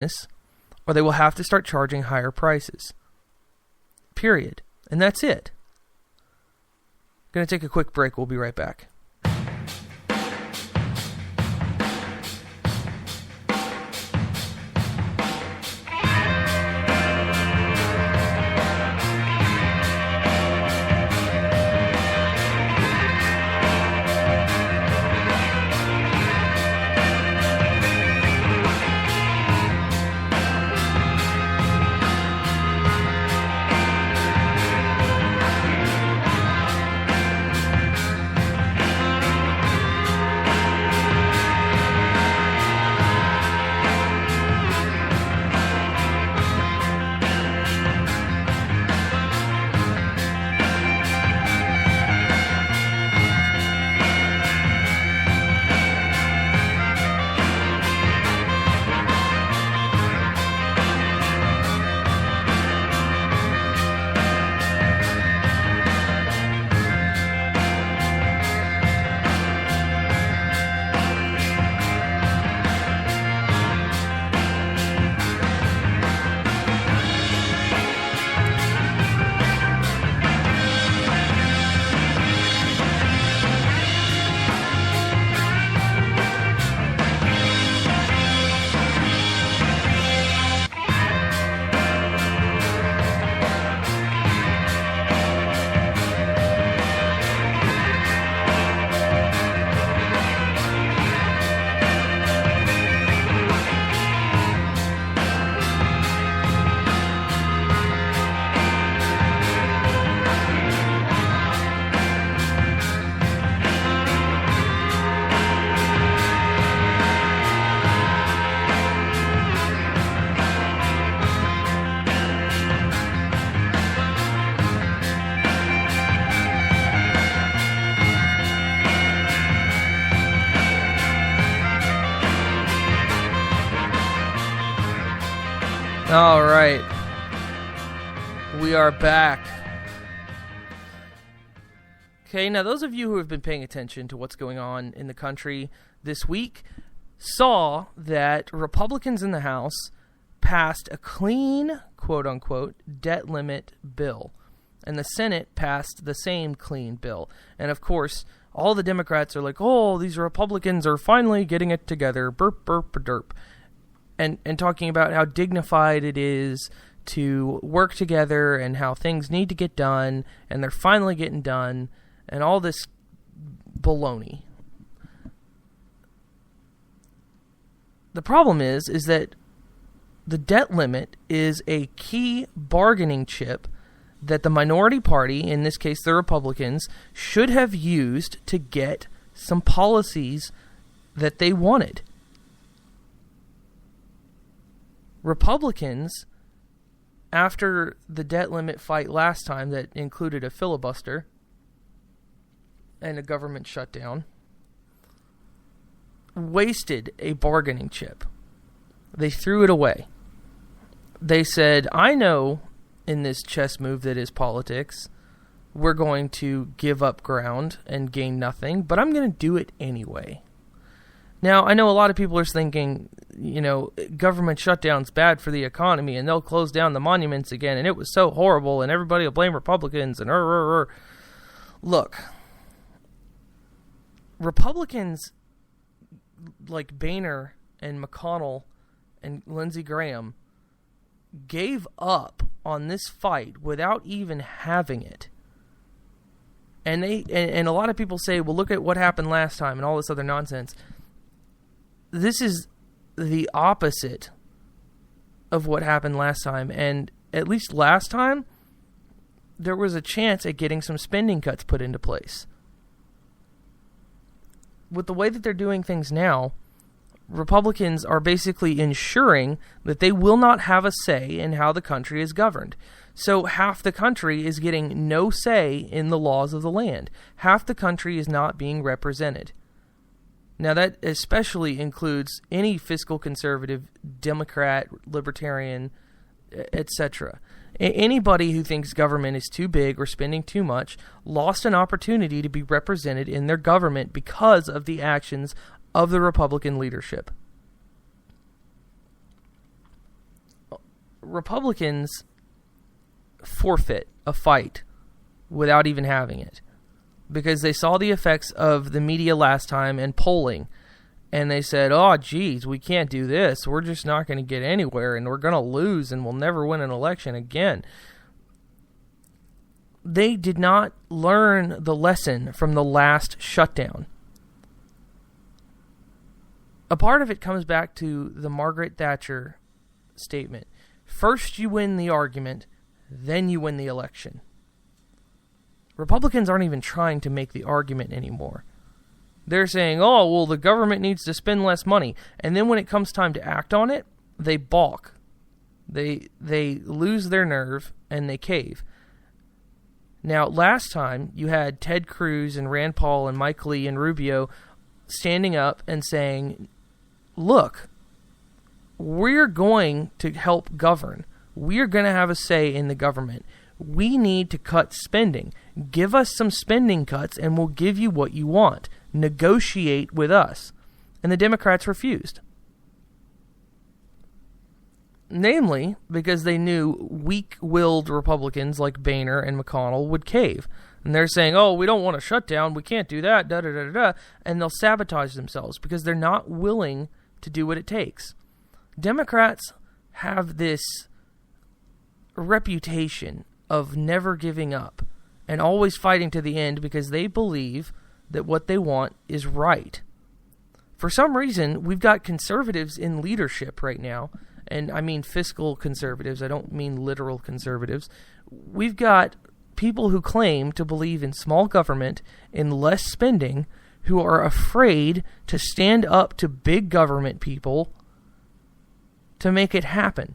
or they will have to start charging higher prices. Period. And that's it. Going to take a quick break. We'll be right back. All right. We are back. Okay, now those of you who have been paying attention to what's going on in the country this week saw that Republicans in the House passed a clean, quote-unquote, debt limit bill. And the Senate passed the same clean bill. And, of course, all the Democrats are like, oh, these Republicans are finally getting it together, burp, burp, derp. And talking about how dignified it is to work together and how things need to get done, and they're finally getting done, and all this baloney. The problem is that the debt limit is a key bargaining chip that the minority party, in this case the Republicans, should have used to get some policies that they wanted. Republicans, after the debt limit fight last time that included a filibuster and a government shutdown, wasted a bargaining chip. They threw it away. They said, I know in this chess move that is politics, we're going to give up ground and gain nothing, but I'm going to do it anyway. Now, I know a lot of people are thinking, you know, government shutdown's bad for the economy, and they'll close down the monuments again, and it was so horrible, and everybody will blame Republicans, and Look, Republicans like Boehner and McConnell and Lindsey Graham gave up on this fight without even having it. And a lot of people say, well, look at what happened last time and all this other nonsense. This is the opposite of what happened last time. And at least last time, there was a chance at getting some spending cuts put into place. With the way that they're doing things now, Republicans are basically ensuring that they will not have a say in how the country is governed. So half the country is getting no say in the laws of the land. Half the country is not being represented. Now that especially includes any fiscal conservative, Democrat, Libertarian, etc. Anybody who thinks government is too big or spending too much lost an opportunity to be represented in their government because of the actions of the Republican leadership. Republicans forfeit a fight without even having it, because they saw the effects of the media last time and polling, and they said, oh, geez, we can't do this. We're just not going to get anywhere, and we're going to lose, and we'll never win an election again. They did not learn the lesson from the last shutdown. A part of it comes back to the Margaret Thatcher statement. First you win the argument, then you win the election. Republicans aren't even trying to make the argument anymore. They're saying, oh, well, the government needs to spend less money. And then when it comes time to act on it, they balk. They lose their nerve and they cave. Now, last time you had Ted Cruz and Rand Paul and Mike Lee and Rubio standing up and saying, look, we're going to help govern. We're going to have a say in the government. We need to cut spending. Give us some spending cuts and we'll give you what you want. Negotiate with us. And the Democrats refused. Namely, because they knew weak-willed Republicans like Boehner and McConnell would cave. And they're saying, oh, we don't want to shut down, we can't do that, da-da-da-da-da. And they'll sabotage themselves because they're not willing to do what it takes. Democrats have this reputation of never giving up and always fighting to the end because they believe that what they want is right. For some reason, we've got conservatives in leadership right now, and I mean fiscal conservatives, I don't mean literal conservatives. We've got people who claim to believe in small government, in less spending, who are afraid to stand up to big government people to make it happen.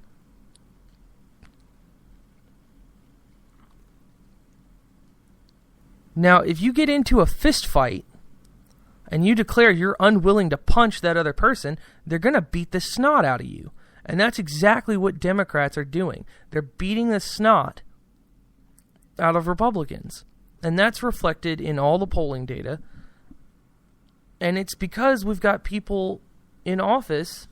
Now, if you get into a fist fight and you declare you're unwilling to punch that other person, they're going to beat the snot out of you. And that's exactly what Democrats are doing. They're beating the snot out of Republicans. And that's reflected in all the polling data. And it's because we've got people in office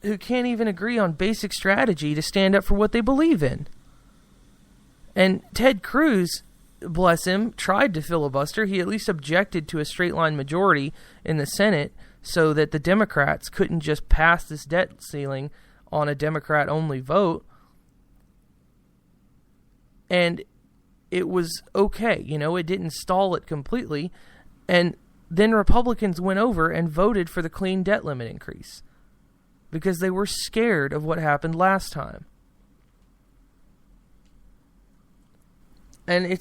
who can't even agree on basic strategy to stand up for what they believe in. And Ted Cruz, bless him, tried to filibuster. He at least objected to a straight line majority in the Senate so that the Democrats couldn't just pass this debt ceiling on a Democrat-only vote. And it was okay. You know, it didn't stall it completely. And then Republicans went over and voted for the clean debt limit increase because they were scared of what happened last time. And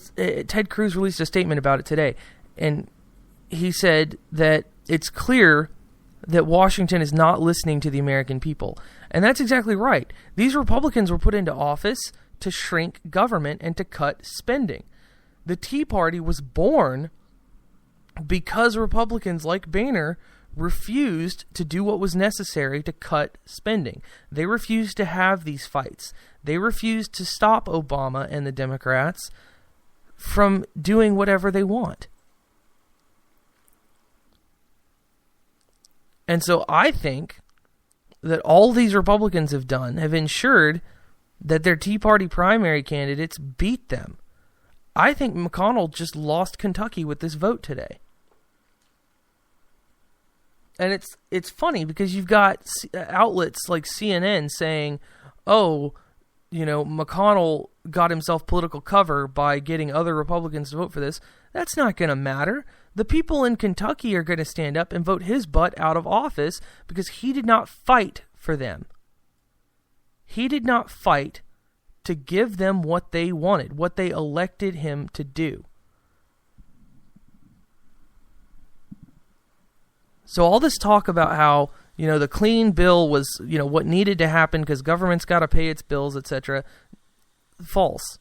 Ted Cruz released a statement about it today, and he said that it's clear that Washington is not listening to the American people. And that's exactly right. These Republicans were put into office to shrink government and to cut spending. The Tea Party was born because Republicans like Boehner refused to do what was necessary to cut spending. They refused to have these fights. They refused to stop Obama and the Democrats from doing whatever they want. And so I think that all these Republicans have done have ensured that their Tea Party primary candidates beat them. I think McConnell just lost Kentucky with this vote today. And it's funny because you've got outlets like CNN saying, oh, you know, McConnell got himself political cover by getting other Republicans to vote for this. That's not going to matter. The people in Kentucky are going to stand up and vote his butt out of office because he did not fight for them. He did not fight to give them what they wanted, what they elected him to do. So all this talk about how, you know, the clean bill was, you know, what needed to happen because government's got to pay its bills, etc. False.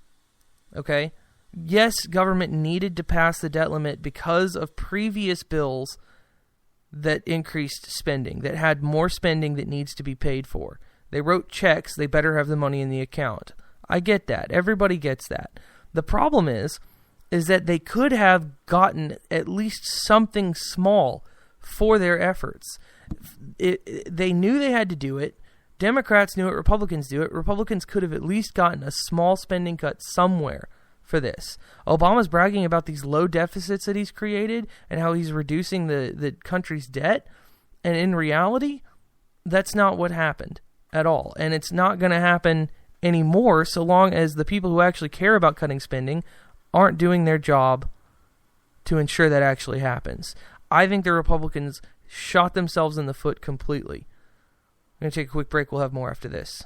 Okay? Yes, government needed to pass the debt limit because of previous bills that increased spending, that had more spending that needs to be paid for. They wrote checks, they better have the money in the account. I get that. Everybody gets that. The problem is that they could have gotten at least something small for their efforts. They knew they had to do it. Democrats knew it, Republicans do it. Republicans could have at least gotten a small spending cut somewhere for this. Obama's bragging about these low deficits that he's created and how he's reducing the country's debt. And in reality, that's not what happened at all. And it's not going to happen anymore so long as the people who actually care about cutting spending aren't doing their job to ensure that actually happens. I think the Republicans shot themselves in the foot completely. I'm going to take a quick break. We'll have more after this.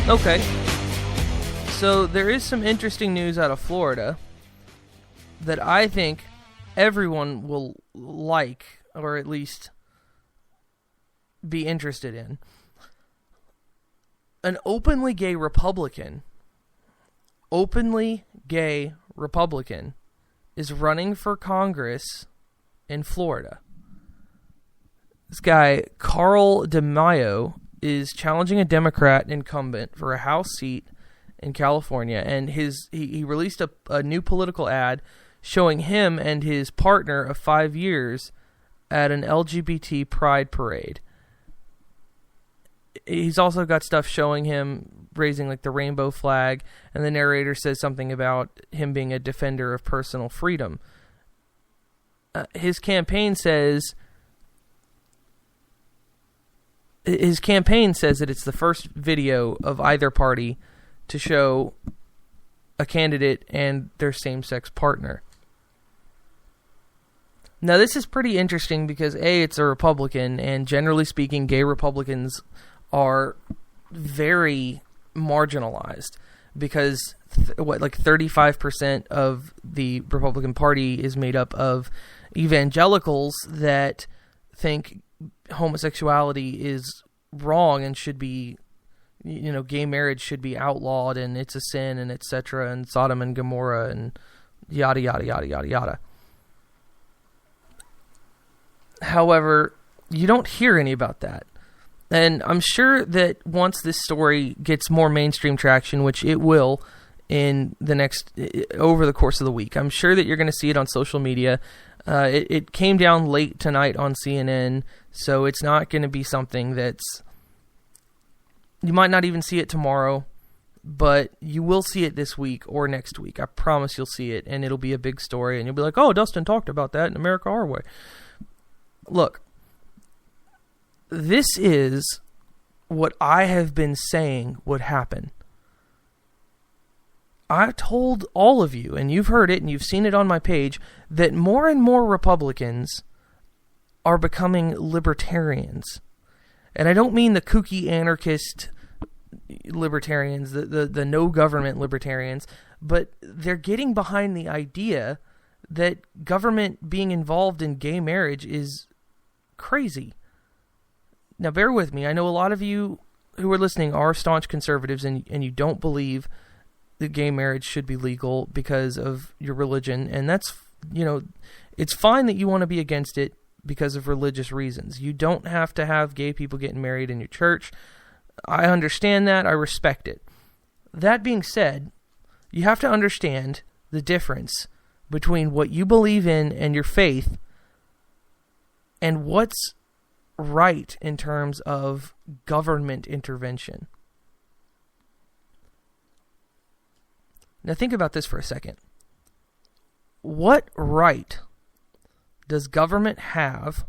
Okay, so there is some interesting news out of Florida that I think everyone will like, or at least be interested in. An openly gay Republican is running for Congress in Florida. This guy, Carl DeMaio, is challenging a Democrat incumbent for a House seat in California, and he released a new political ad showing him and his partner of 5 years at an LGBT pride parade. He's also got stuff showing him raising like the rainbow flag, and the narrator says something about him being a defender of personal freedom. His campaign says that it's the first video of either party to show a candidate and their same-sex partner. Now, this is pretty interesting because, A, it's a Republican, and generally speaking, gay Republicans are very marginalized because, 35% of the Republican Party is made up of evangelicals that think homosexuality is wrong and should be, gay marriage should be outlawed and it's a sin and etc. and Sodom and Gomorrah and yada, yada, yada, yada, yada. However, you don't hear any about that. And I'm sure that once this story gets more mainstream traction, which it will over the course of the week, I'm sure that you're going to see it on social media. It came down late tonight on CNN, so it's not going to be something that's... You might not even see it tomorrow, but you will see it this week or next week. I promise you'll see it, and it'll be a big story, and you'll be like, oh, Dustin talked about that in America Our Way. Look, this is what I have been saying would happen. I told all of you, and you've heard it and you've seen it on my page, that more and more Republicans are becoming libertarians. And I don't mean the kooky anarchist libertarians, the no-government libertarians, but they're getting behind the idea that government being involved in gay marriage is crazy. Now, bear with me. I know a lot of you who are listening are staunch conservatives and you don't believe that gay marriage should be legal because of your religion, and that's, it's fine that you want to be against it because of religious reasons. You don't have to have gay people getting married in your church. I understand that. I respect it. That being said, you have to understand the difference between what you believe in and your faith and what's right in terms of government intervention. Now think about this for a second. What right does government have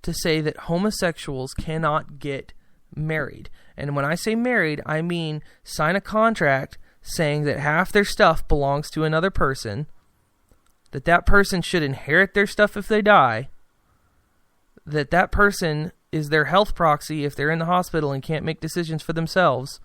to say that homosexuals cannot get married? And when I say married, I mean sign a contract saying that half their stuff belongs to another person, that person should inherit their stuff if they die, that person is their health proxy if they're in the hospital and can't make decisions for themselves,